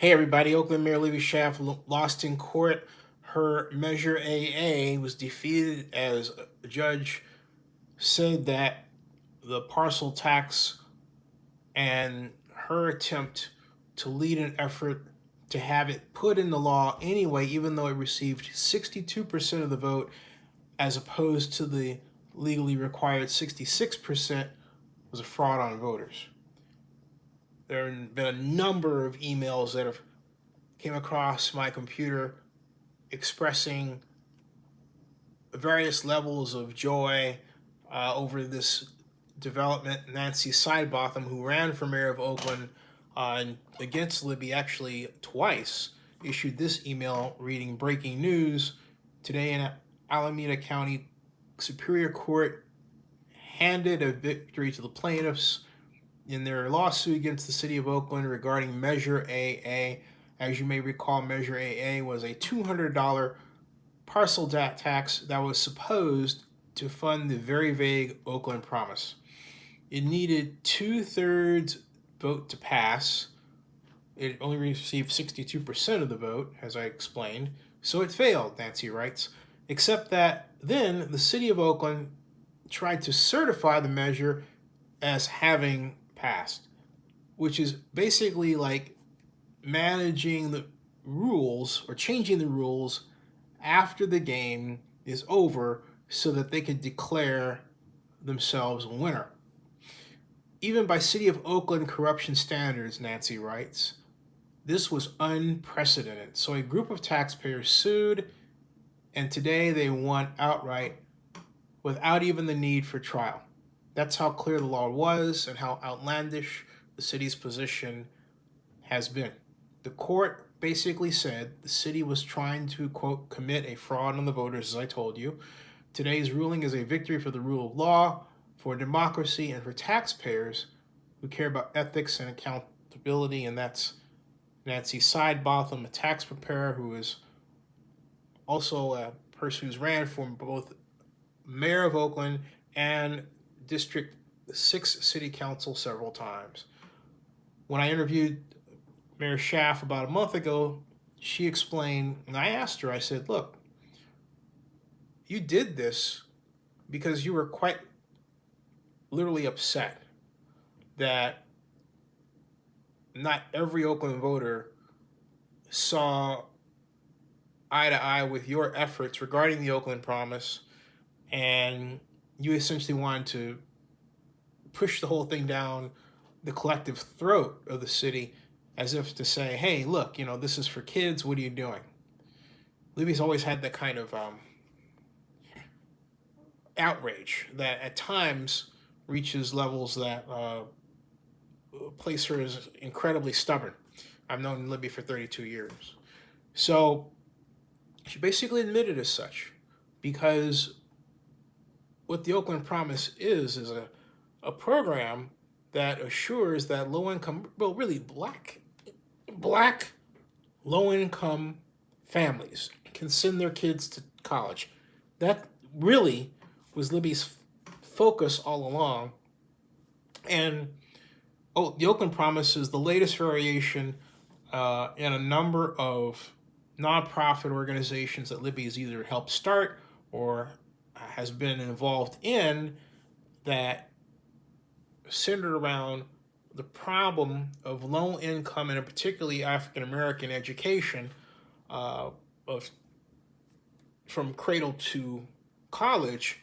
Hey everybody, Oakland Mayor Libby Schaaf lost in court. Her Measure AA was defeated as a judge said that the parcel tax and her attempt to lead an effort to have it put in the law anyway, even though it received 62% of the vote as opposed to the legally required 66%, was a fraud on voters. There have been a number of emails that have came across my computer expressing various levels of joy over this development. Nancy Sidebotham, who ran for mayor of Oakland against Libby actually twice, issued this email reading breaking news. Today in Alameda County Superior Court handed a victory to the plaintiffs in their lawsuit against the City of Oakland regarding Measure AA. As you may recall, Measure AA was a $200 parcel tax that was supposed to fund the very vague Oakland Promise. It needed 2/3 vote to pass. It only received 62% of the vote, as I explained, so it failed, Nancy writes, except that then the City of Oakland tried to certify the measure as having passed, which is basically like managing the rules or changing the rules after the game is over so that they can declare themselves a winner. Even by City of Oakland corruption standards, Nancy writes, this was unprecedented. So a group of taxpayers sued, and today they won outright without even the need for trial. That's how clear the law was and how outlandish the city's position has been. The court basically said the city was trying to, quote, commit a fraud on the voters, as I told you. Today's ruling is a victory for the rule of law, for democracy, and for taxpayers who care about ethics and accountability, and that's Nancy Sidebotham, a tax preparer who is also a person who's ran for both mayor of Oakland and District 6 City Council several times. When I interviewed Mayor Schaaf about a month ago, she explained, and I asked her, I said, look, you did this because you were quite literally upset that not every Oakland voter saw eye to eye with your efforts regarding the Oakland Promise, and you essentially wanted to push the whole thing down the collective throat of the city as if to say, hey, look, this is for kids, what are you doing? Libby's always had that kind of outrage that at times reaches levels that place her as incredibly stubborn. I've known Libby for 32 years. So she basically admitted as such, because what the Oakland Promise is a program that assures that low-income, well, really black low-income families can send their kids to college. That really was Libby's focus all along. And the Oakland Promise is the latest variation in a number of nonprofit organizations that Libby has either helped start or has been involved in that centered around the problem of low income and particularly African American education from cradle to college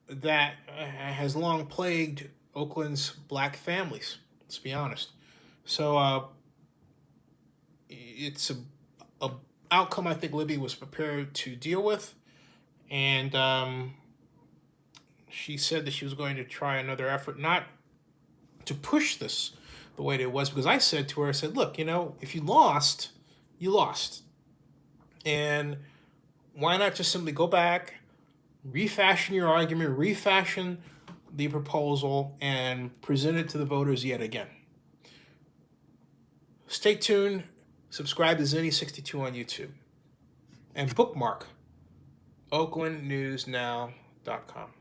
that has long plagued Oakland's black families, let's be honest. So it's a outcome I think Libby was prepared to deal with, and she said that she was going to try another effort not to push this the way it was, because I said to her, I said, look, if you lost, you lost. And why not just simply go back, refashion your argument, refashion the proposal, and present it to the voters yet again. Stay tuned. Subscribe to Zinni62 on YouTube. And bookmark OaklandNewsNow.com.